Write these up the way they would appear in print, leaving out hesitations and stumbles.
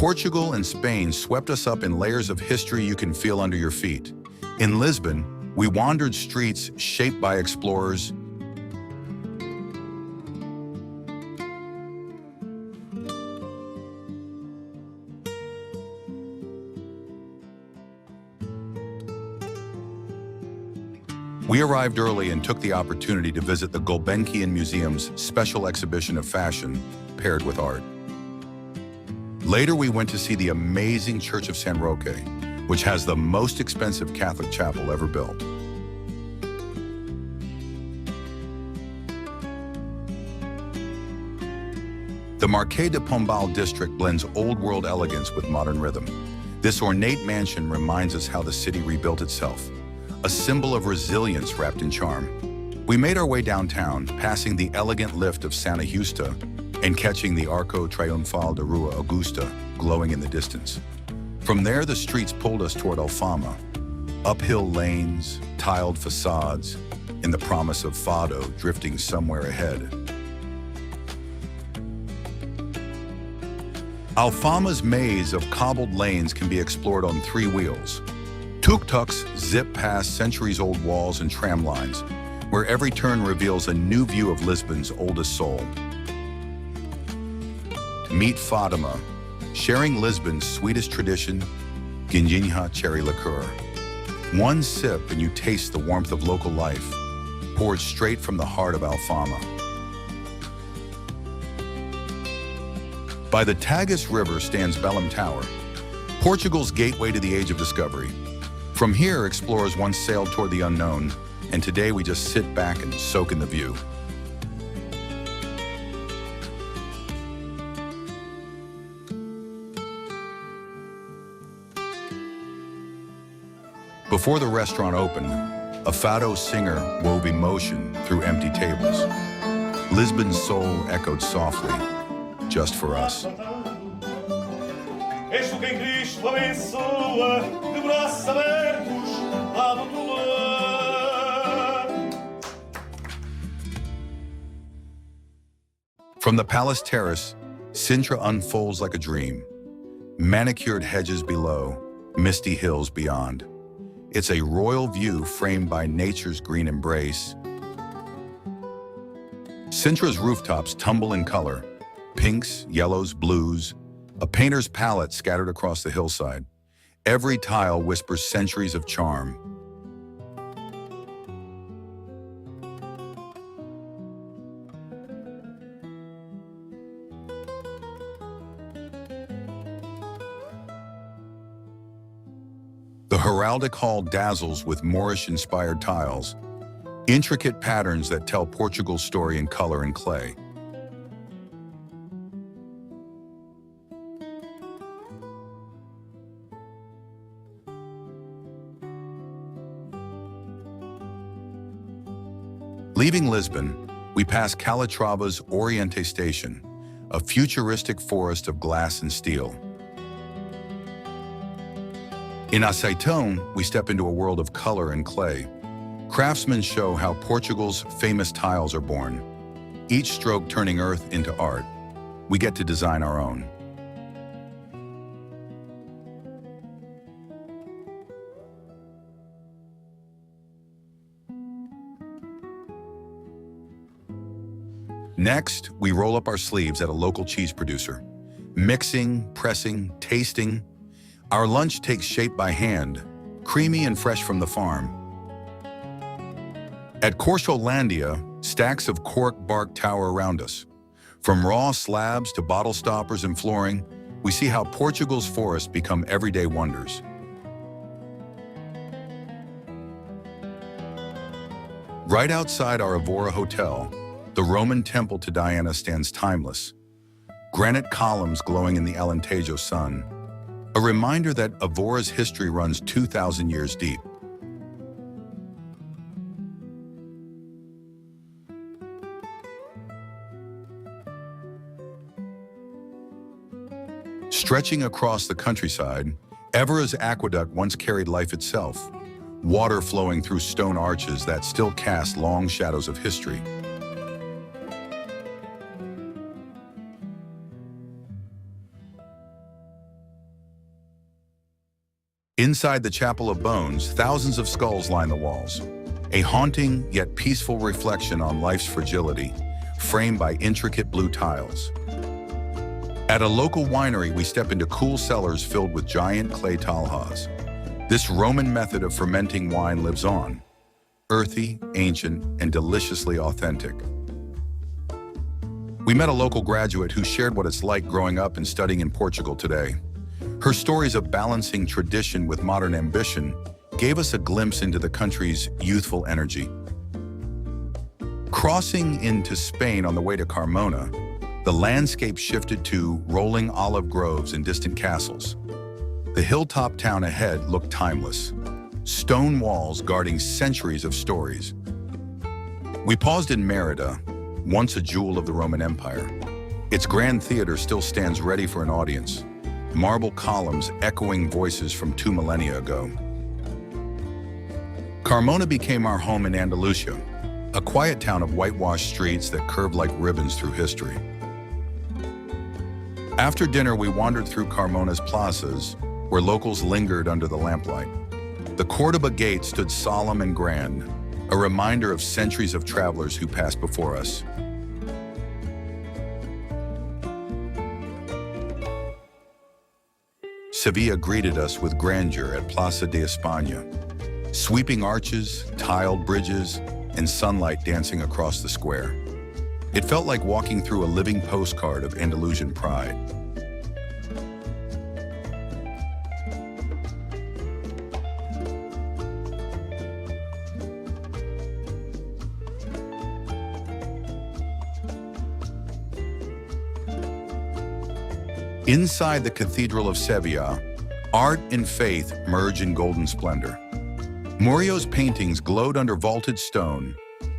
Portugal and Spain swept us up in layers of history you can feel under your feet. In Lisbon, we wandered streets shaped by explorers. We arrived early and took the opportunity to visit the Gulbenkian Museum's special exhibition of fashion paired with art. Later, we went to see the amazing Church of San Roque, which has the most expensive Catholic chapel ever built. The Marquês de Pombal district blends old-world elegance with modern rhythm. This ornate mansion reminds us how the city rebuilt itself, a symbol of resilience wrapped in charm. We made our way downtown, passing the elegant lift of Santa Justa and catching the Arco Triunfal de Rua Augusta glowing in the distance. From there, the streets pulled us toward Alfama, uphill lanes, tiled facades, and the promise of Fado drifting somewhere ahead. Alfama's maze of cobbled lanes can be explored on 3 wheels. Tuk-tuks zip past centuries-old walls and tram lines, where every turn reveals a new view of Lisbon's oldest soul. Meet Fatima, sharing Lisbon's sweetest tradition, Ginginha cherry liqueur. One sip and you taste the warmth of local life, poured straight from the heart of Alfama. By the Tagus River stands Belém Tower, Portugal's gateway to the age of discovery. From here, explorers once sailed toward the unknown, and today we just sit back and soak in the view. Before the restaurant opened, a fado singer wove emotion through empty tables. Lisbon's soul echoed softly, just for us. From the palace terrace, Sintra unfolds like a dream. Manicured hedges below, misty hills beyond. It's a royal view framed by nature's green embrace. Sintra's rooftops tumble in color, pinks, yellows, blues, a painter's palette scattered across the hillside. Every tile whispers centuries of charm. The heraldic hall dazzles with Moorish-inspired tiles, intricate patterns that tell Portugal's story in color and clay. Leaving Lisbon, we pass Calatrava's Oriente Station, a futuristic forest of glass and steel. In Aceitão, we step into a world of color and clay. Craftsmen show how Portugal's famous tiles are born, each stroke turning earth into art. We get to design our own. Next, we roll up our sleeves at a local cheese producer. Mixing, pressing, tasting. Our lunch takes shape by hand, creamy and fresh from the farm. At Corcholandia, stacks of cork bark tower around us. From raw slabs to bottle stoppers and flooring, we see how Portugal's forests become everyday wonders. Right outside our Évora hotel, the Roman temple to Diana stands timeless, granite columns glowing in the Alentejo sun, a reminder that Évora's history runs 2,000 years deep. Stretching across the countryside, Évora's aqueduct once carried life itself, water flowing through stone arches that still cast long shadows of history. Inside the Chapel of Bones, thousands of skulls line the walls, a haunting yet peaceful reflection on life's fragility, framed by intricate blue tiles. At a local winery, we step into cool cellars filled with giant clay talhas. This Roman method of fermenting wine lives on, earthy, ancient, and deliciously authentic. We met a local graduate who shared what it's like growing up and studying in Portugal today. Her stories of balancing tradition with modern ambition gave us a glimpse into the country's youthful energy. Crossing into Spain on the way to Carmona, the landscape shifted to rolling olive groves and distant castles. The hilltop town ahead looked timeless, stone walls guarding centuries of stories. We paused in Mérida, once a jewel of the Roman Empire. Its grand theater still stands ready for an audience, marble columns echoing voices from 2 millennia ago. Carmona became our home in Andalusia, a quiet town of whitewashed streets that curved like ribbons through history. After dinner, we wandered through Carmona's plazas, where locals lingered under the lamplight. The Cordoba gate stood solemn and grand, a reminder of centuries of travelers who passed before us. Seville greeted us with grandeur at Plaza de España, sweeping arches, tiled bridges, and sunlight dancing across the square. It felt like walking through a living postcard of Andalusian pride. Inside the Cathedral of Seville, art and faith merge in golden splendor. Murillo's paintings glowed under vaulted stone,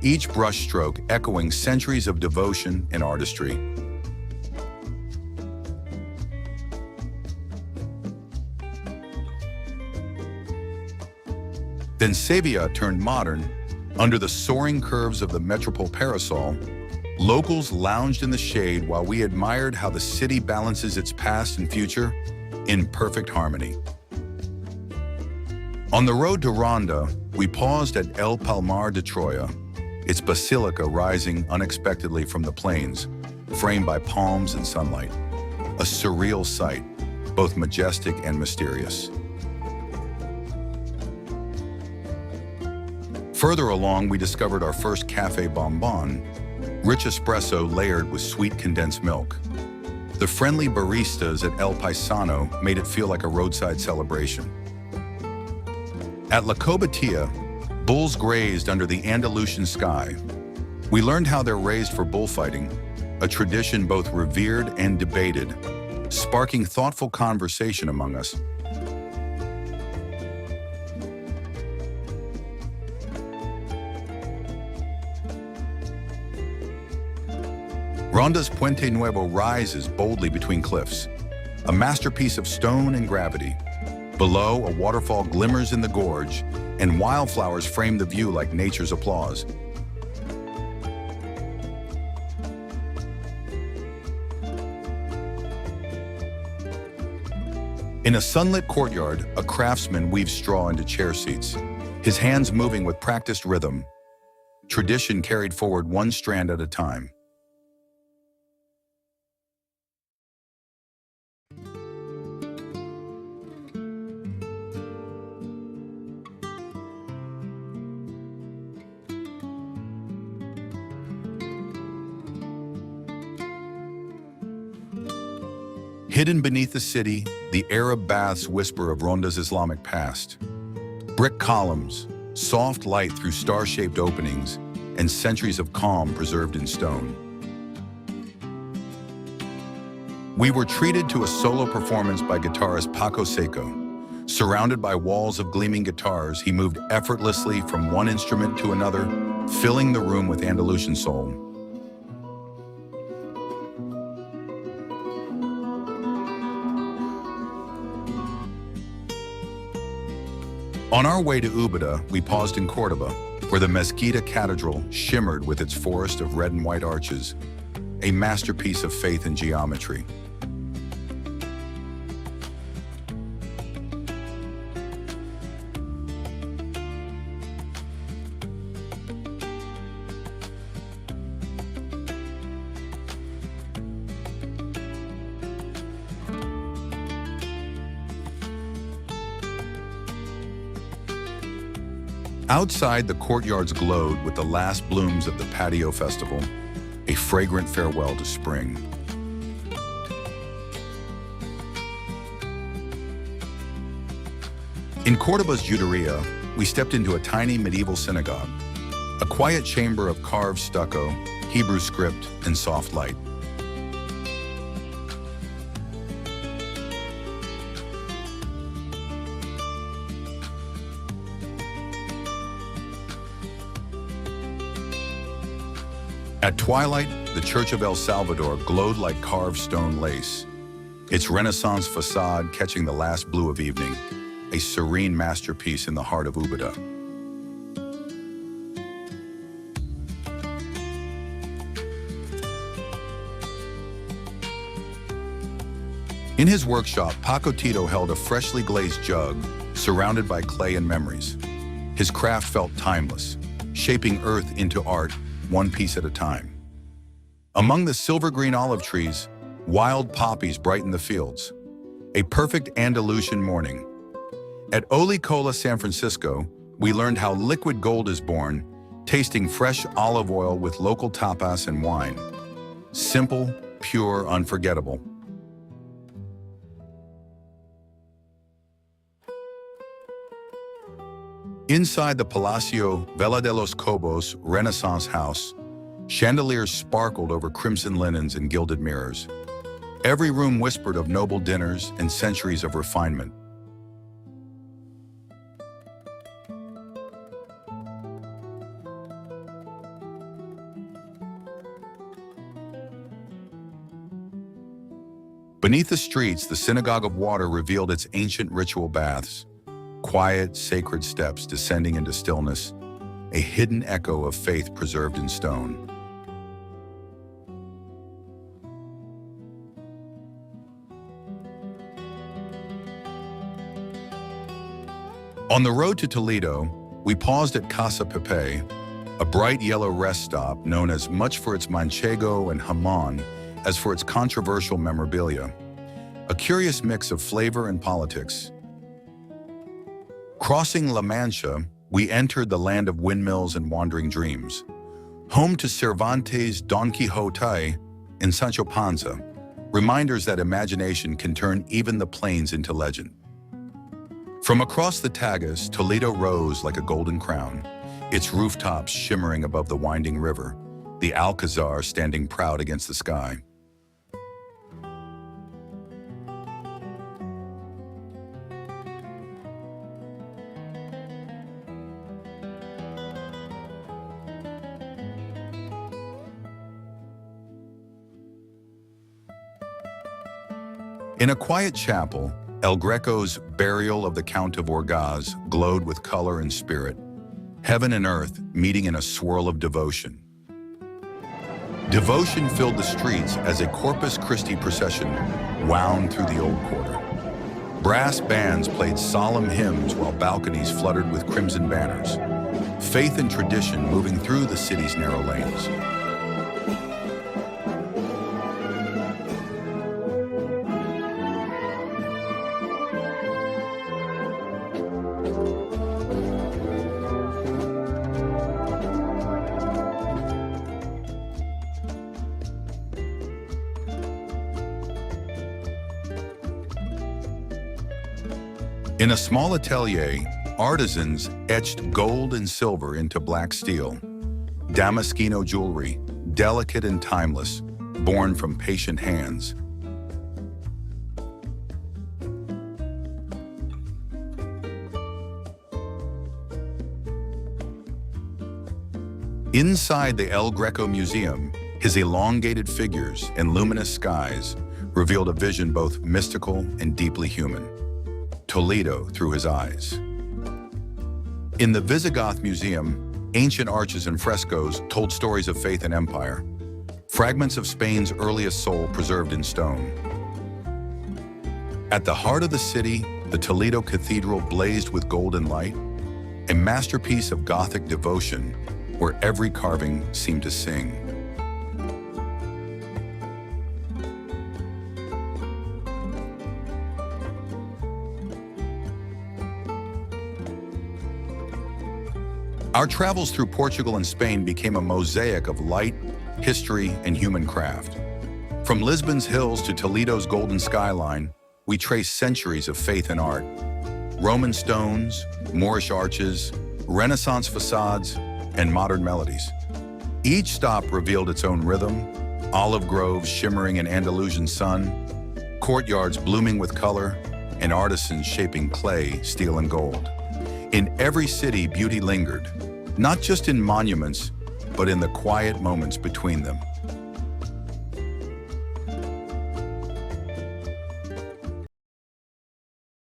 each brushstroke echoing centuries of devotion and artistry. Then Seville turned modern. Under the soaring curves of the metropole parasol, locals lounged in the shade while we admired how the city balances its past and future in perfect harmony. On the road to Ronda, we paused at El Palmar de Troya, its basilica rising unexpectedly from the plains, framed by palms and sunlight. A surreal sight, both majestic and mysterious. Further along, we discovered our first Café Bonbon, rich espresso layered with sweet condensed milk. The friendly baristas at El Paisano made it feel like a roadside celebration. At La Cobetia, bulls grazed under the Andalusian sky. We learned how they're raised for bullfighting, a tradition both revered and debated, sparking thoughtful conversation among us. Ronda's Puente Nuevo rises boldly between cliffs, a masterpiece of stone and gravity. Below, a waterfall glimmers in the gorge, and wildflowers frame the view like nature's applause. In a sunlit courtyard, a craftsman weaves straw into chair seats, his hands moving with practiced rhythm. Tradition carried forward one strand at a time. Hidden beneath the city, the Arab baths whisper of Ronda's Islamic past. Brick columns, soft light through star-shaped openings, and centuries of calm preserved in stone. We were treated to a solo performance by guitarist Paco Seco. Surrounded by walls of gleaming guitars, he moved effortlessly from one instrument to another, filling the room with Andalusian soul. On our way to Úbeda, we paused in Cordoba, where the Mezquita Cathedral shimmered with its forest of red and white arches, a masterpiece of faith and geometry. Outside, the courtyards glowed with the last blooms of the patio festival, a fragrant farewell to spring. In Cordoba's Juderia, we stepped into a tiny medieval synagogue, a quiet chamber of carved stucco, Hebrew script, and soft light. At twilight, the Church of El Salvador glowed like carved stone lace, its Renaissance facade catching the last blue of evening, a serene masterpiece in the heart of Ubeda. In his workshop, Paco Tito held a freshly glazed jug, surrounded by clay and memories. His craft felt timeless, shaping earth into art, one piece at a time. Among the silver-green olive trees, wild poppies brightened the fields. A perfect Andalusian morning. At Oli Cola, San Francisco, we learned how liquid gold is born, tasting fresh olive oil with local tapas and wine. Simple, pure, unforgettable. Inside the Palacio Vela de los Cobos Renaissance house, chandeliers sparkled over crimson linens and gilded mirrors. Every room whispered of noble dinners and centuries of refinement. Beneath the streets, the Synagogue of Water revealed its ancient ritual baths. Quiet, sacred steps descending into stillness, a hidden echo of faith preserved in stone. On the road to Toledo, we paused at Casa Pepe, a bright yellow rest stop known as much for its manchego and jamon as for its controversial memorabilia, a curious mix of flavor and politics. Crossing La Mancha, we entered the land of windmills and wandering dreams, home to Cervantes' Don Quixote and Sancho Panza, reminders that imagination can turn even the plains into legend. From across the Tagus, Toledo rose like a golden crown, its rooftops shimmering above the winding river, the Alcazar standing proud against the sky. In a quiet chapel, El Greco's Burial of the Count of Orgaz glowed with color and spirit, heaven and earth meeting in a swirl of devotion. Devotion filled the streets as a Corpus Christi procession wound through the Old Quarter. Brass bands played solemn hymns while balconies fluttered with crimson banners, faith and tradition moving through the city's narrow lanes. In a small atelier, artisans etched gold and silver into black steel. Damasceno jewelry, delicate and timeless, born from patient hands. Inside the El Greco Museum, his elongated figures and luminous skies revealed a vision both mystical and deeply human. Toledo through his eyes. In the Visigoth Museum, ancient arches and frescoes told stories of faith and empire, fragments of Spain's earliest soul preserved in stone. At the heart of the city, the Toledo Cathedral blazed with golden light, a masterpiece of Gothic devotion where every carving seemed to sing. Our travels through Portugal and Spain became a mosaic of light, history, and human craft. From Lisbon's hills to Toledo's golden skyline, we trace centuries of faith and art. Roman stones, Moorish arches, Renaissance facades, and modern melodies. Each stop revealed its own rhythm, olive groves shimmering in Andalusian sun, courtyards blooming with color, and artisans shaping clay, steel, and gold. In every city, beauty lingered, not just in monuments, but in the quiet moments between them.